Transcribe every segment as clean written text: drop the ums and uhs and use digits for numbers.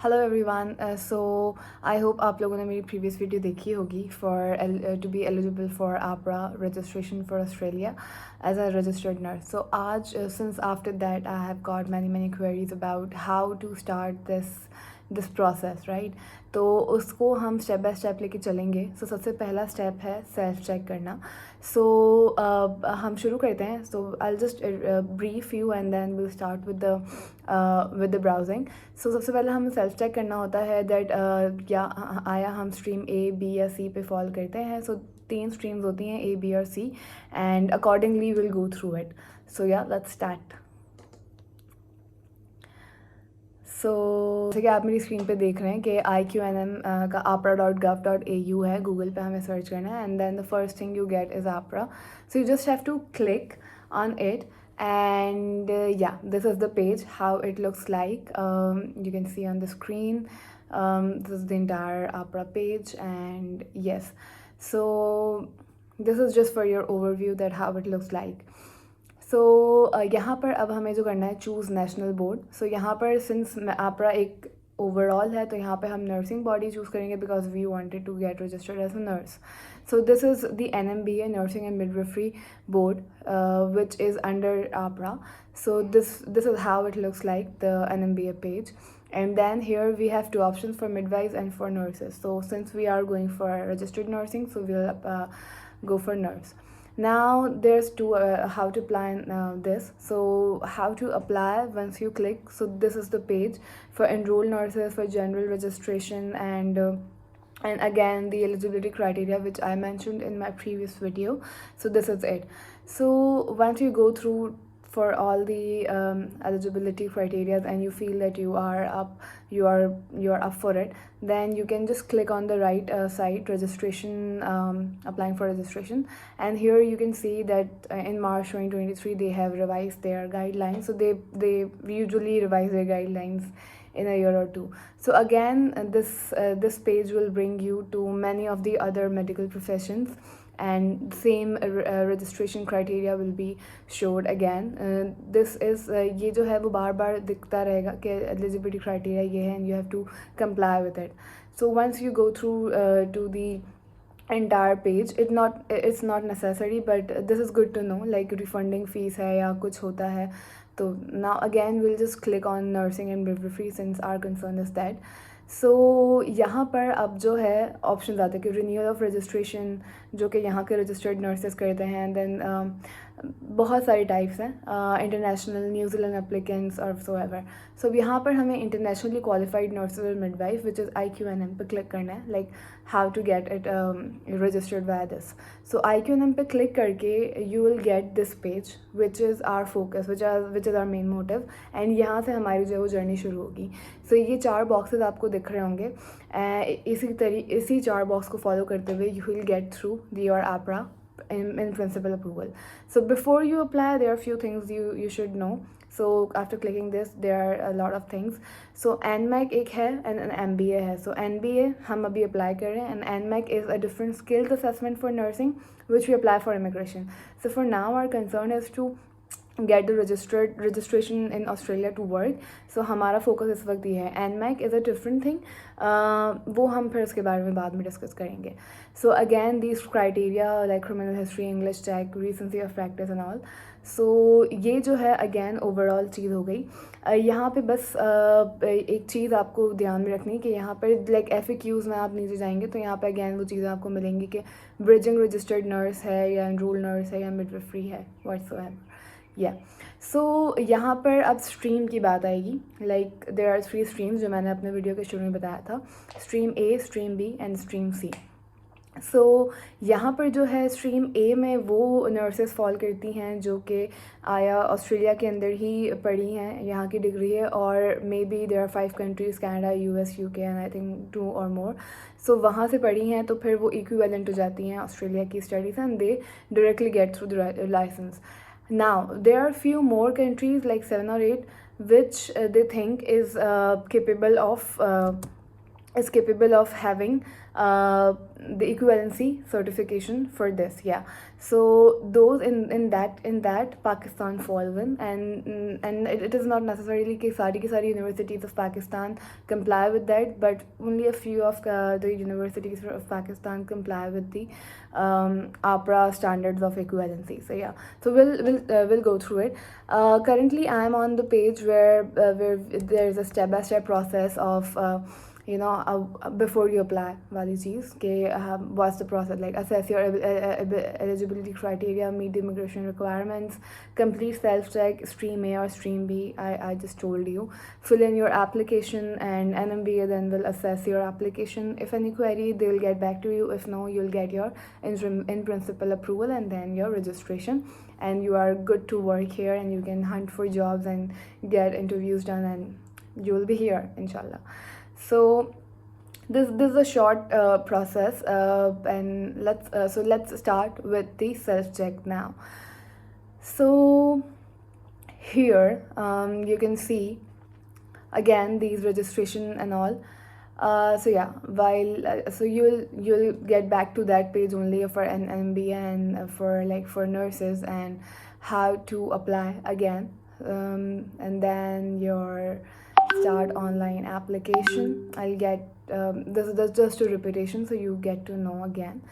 Hello everyone so I hope आप लोगों ने मेरी प्रीवियस वीडियो देखी होगी for to be eligible for AHPRA registration for Australia as a registered nurse. So आज since after that I have got many queries about how to start this process, right. तो उसको हम step by step लेके चलेंगे. सो सबसे पहला step है self check करना. सो हम शुरू करते हैं. So I just brief you and then will start with the browsing. So सबसे पहले हमें सेल्फ चेक करना होता है दैट क्या आया हम स्ट्रीम ए, बी या सी पे फॉल करते हैं. सो 3 स्ट्रीम्स होती हैं, ए, बी और C, and accordingly will go through it. So या लेट्स स्टार्ट. सो जैसे कि आप मेरी स्क्रीन पे देख रहे हैं कि IQNM का AHPRA.gov.au है. गूगल पे हमें सर्च करना है and then the first thing you get is AHPRA. So you just have to click on it and yeah, this is the page how it looks like. You can see on the screen, this is the entire AHPRA page, and yes, so this is just for your overview that how it looks like. सो यहाँ पर अब हमें जो करना है choose national board. सो यहाँ पर since AHPRA एक ओवरऑल है तो यहाँ पे हम नर्सिंग बॉडी चूज़ करेंगे because we wanted to get registered as a nurse. So this is the NMBA nursing and midwifery board which is under AHPRA. So this is how it looks like, the NMBA page. And then here we have two options for midwives and for nurses. So since we are going for registered nursing, so we'll go for nurse. Now there's two how to apply this. So how to apply once you click. So this is the page for enrolled nurses, for general registration, and again the eligibility criteria which I mentioned in my previous video. So this is it. So once you go through for all the eligibility criteria and you feel that you are up for it, then you can just click on the right side, registration, applying for registration. And here you can see that in March 2023 they have revised their guidelines. So they usually revise their guidelines in a year or two. So again, this page will bring you to many of the other medical professions, and same registration criteria will be showed again. This is ये जो है वो बार बार दिखता रहेगा कि eligibility criteria ये है and you have to comply with it. So once you go through to the entire page, it's not necessary, but this is good to know, like refunding fees है या कुछ होता है. तो now again we'll just click on nursing and midwifery since our concern is that. सो यहाँ पर अब जो है ऑप्शन आते हैं कि रिन्यूअल ऑफ रजिस्ट्रेशन, जो कि यहाँ के रजिस्टर्ड नर्सेस करते हैं. देन बहुत सारी टाइप्स हैं, इंटरनेशनल, न्यूजीलैंड एप्लीकेंट्स और सो एवर. सो यहाँ पर हमें इंटरनेशनली क्वालिफाइड नर्सेज और मिडवाइफ विच इज़ IQNM पे क्लिक करना है, like how to get it registered via this. So IQNM पे क्लिक करके you will get this page which is our focus, which is our main motive, and यहाँ से हमारी जो है वो जर्नी शुरू होगी. सो ये 4 बॉक्सेस आपको दिख रहे होंगे. इसी 4 बॉक्स को फॉलो करते हुए you will get through your AHPRA in principal approval. So before you apply, there are a few things you should know. So after clicking this, there are a lot of things. So NMAC एक है and an MBA है. So NBA हम अभी apply कर रहे हैं, and NMAC is a different skills assessment for nursing which we apply for immigration. So for now our concern is to get the registration in Australia to work. So हमारा focus इस वक्त ये है. NMAC is a different thing. वो हम फिर उसके बारे में बाद में डिस्कस करेंगे. So again these criteria like criminal history, English check, recency of practice and all. So ये जो है again overall चीज़ हो गई. यहाँ पे बस एक चीज़ आपको ध्यान में रखनी है कि यहाँ पर लाइक FAQs में आप नीचे जाएंगे तो यहाँ पे अगैन वो चीज़ें आपको मिलेंगी कि ब्रिजिंग रजिस्टर्ड नर्स है या एनरोल नर्स है या मिडवाइफरी है, व्हाटसोएवर. सो यहाँ पर अब स्ट्रीम की बात आएगी. लाइक देयर आर 3 स्ट्रीम्स जो मैंने अपने वीडियो के शुरू में बताया था, stream A, stream B and stream C. सो यहाँ पर जो है स्ट्रीम A में वो नर्सेस फॉल करती हैं जो कि आया ऑस्ट्रेलिया के अंदर ही पढ़ी हैं, यहाँ की डिग्री है, और maybe there are 5 countries, Canada, US, UK and I think 2 और मोर. सो वहाँ से पढ़ी हैं तो फिर वो इक्विवेलेंट हो जाती हैं ऑस्ट्रेलिया की studies and they directly get through the licence. Now there are few more countries like 7 or 8 which they think is capable of is capable of having the equivalency certification for this. Yeah, so those in that Pakistan falls in, and it is not necessarily कि सारी universities of Pakistan comply with that, but only a few of the universities of Pakistan comply with the AHPRA standards of equivalency. So yeah, so we'll go through it. Currently I'm on the page where there's a step-by-step process of before you apply wali cheez ke what's the process, like assess your eligibility criteria, meet the immigration requirements, complete self check, stream A or stream B. I just told you, fill in your application, and NMBA then will assess your application. If any query, they'll get back to you. If no, you'll get your in principle approval and then your registration, and you are good to work here, and you can hunt for jobs and get interviews done, and you will be here inshallah. So this is a short process, and let's start with the self check now. So here you can see again these registration and all. So yeah, so you'll get back to that page only for an MBA and for nurses and how to apply again, and then your start online application. I'll get this is just a repetition, so you get to know again.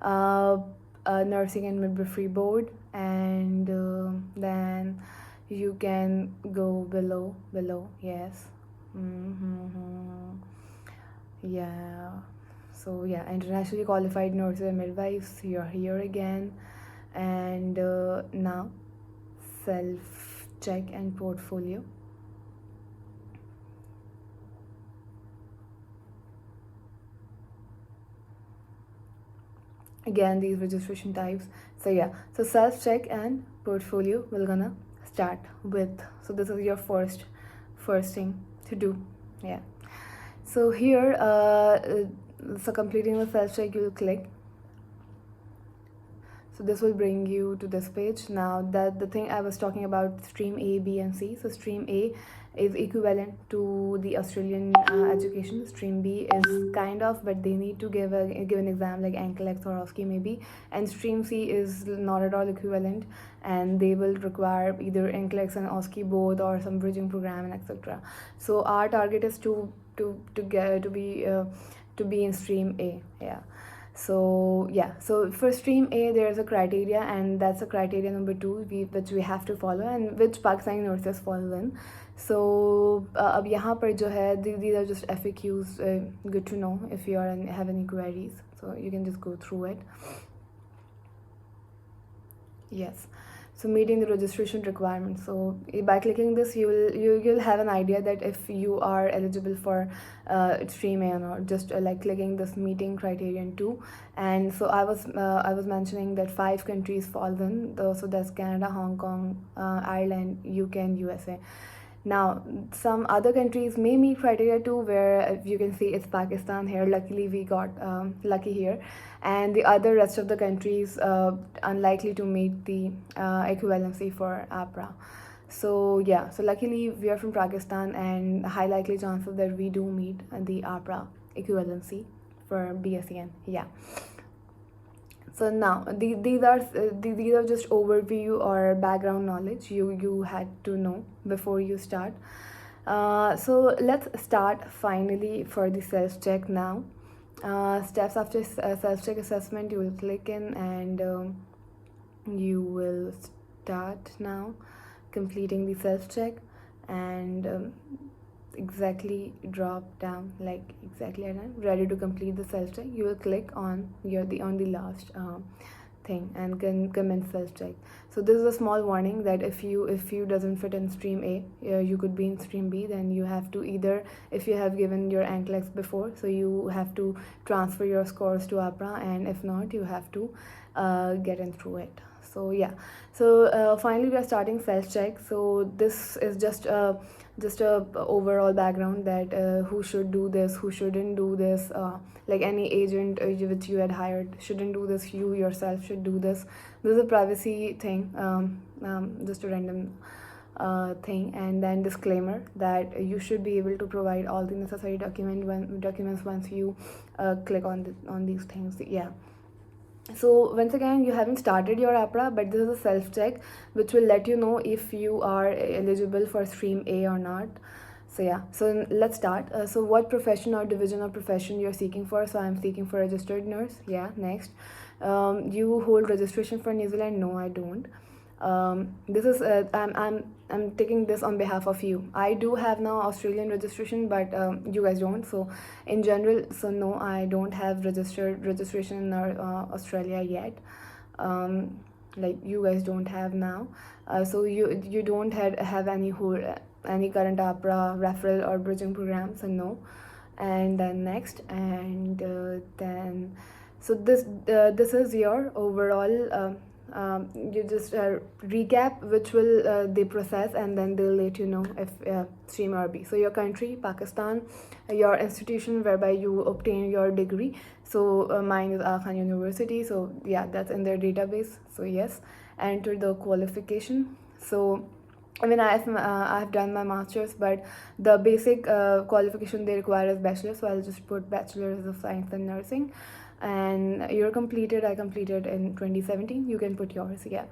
Nursing and midwifery board, and then you can go below. Yes. Yeah. So yeah, internationally qualified nurses and midwives, you're here again. And now self check and portfolio. Again these registration types. So yeah, so self check and portfolio we're gonna start with. So this is your first thing to do. Yeah, so here so completing the self check, you'll click. So this will bring you to this page. Now that the thing I was talking about, stream A, B and C. So stream A is equivalent to the Australian education. Stream B is kind of, but they need to give an exam like NCLEX or OSCE maybe. And stream C is not at all equivalent, and they will require either NCLEX and OSCE both, or some bridging program and etc. So our target is to be in stream A. Yeah. So yeah, so for stream A there's a criteria, and that's a criteria number 2 which we have to follow, and which Pakistani nurses follow in. So अब यहाँ पर जो है, these are just FAQs, good to know if you have any queries, so you can just go through it. Yes. So meeting the registration requirements. So by clicking this, you'll have an idea that if you are eligible for stream A or not. Just like clicking this meeting criterion 2, and so I was mentioning that 5 countries fall in. So that's Canada, Hong Kong, Ireland, UK, and USA. Now some other countries may meet criteria too, where you can see it's Pakistan here. Luckily we got lucky here, and the other rest of the countries unlikely to meet the equivalency for AHPRA. So yeah, so luckily we are from Pakistan, and high likely chances that we do meet the AHPRA equivalency for BSEN. Yeah. So now these are just overview or background knowledge you had to know before you start. So let's start finally for the self check now. Steps after self check assessment, you will click in, and you will start now completing the self check, and exactly drop down, like exactly ready to complete the self check. You will click on the last thing and can commence self check. So this is a small warning that if you doesn't fit in stream A, you could be in stream B. Then you have to either, if you have given your NCLEX before, so you have to transfer your scores to AHPRA, and if not, you have to get in through it. So yeah, so finally we are starting self check. So this is just a overall background that who should do this, who shouldn't do this, like any agent which you had hired shouldn't do this, you yourself should do this. This is a privacy thing, just a random thing, and then disclaimer that you should be able to provide all the necessary documents once you click on these things. Yeah. So once again, you haven't started your AHPRA, but this is a self-check which will let you know if you are eligible for stream A or not. So yeah, so let's start. So what profession or division of profession you're seeking for? So I'm seeking for registered nurse. Yeah, next. You hold registration for New Zealand? No, I don't. This is I'm taking this on behalf of you. I do have now Australian registration, but you guys don't. So in general, so no, I don't have registration in Australia yet. Like you guys don't have now. So you don't have any current AHPRA referral or bridging program. So no. And then next, and then so this is your overall. You just recap which will they process, and then they'll let you know if stream or B. So your country, Pakistan, your institution whereby you obtain your degree. So mine is Khan University. So yeah, that's in their database. So yes, enter the qualification. So I mean, I've done my master's, but the basic qualification they require is bachelor. So I'll just put bachelor's of science in nursing. And you're completed. I completed in 2017. You can put yours, yeah.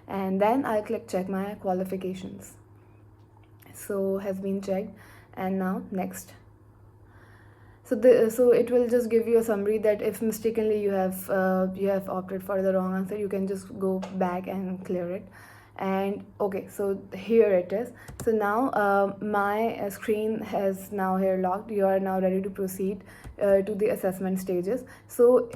And then I'll click check my qualifications. So has been checked, and now next. So it will just give you a summary that if mistakenly you have opted for the wrong answer, you can just go back and clear it. And okay, so here it is. So now my screen has now here locked. You are now ready to proceed to the assessment stages. So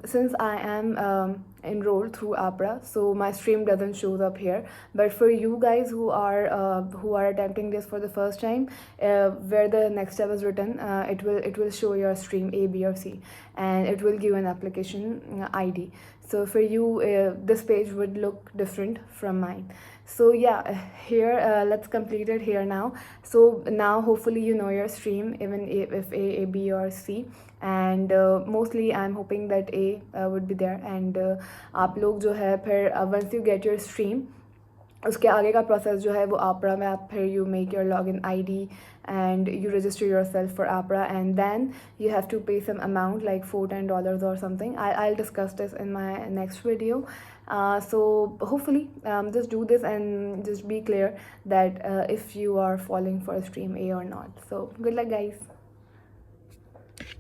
since I am enrolled through AHPRA, so my stream doesn't show up here. But for you guys who are attempting this for the first time, where the next step is written, it will show your stream A, B, or C, and it will give an application ID. So for you, this page would look different from mine. So yeah, here let's complete it here now. So now hopefully you know your stream, even if A, B, or C, and mostly I'm hoping that A would be there. And आप लोग जो है फिर once you get your stream, उसके आगे का process जो है वो AHPRA में आप फिर you make your login ID and you register yourself for AHPRA, and then you have to pay some amount like $10 or something. I'll discuss this in my next video. So hopefully just do this and just be clear that if you are falling for stream A or not. So good luck, guys.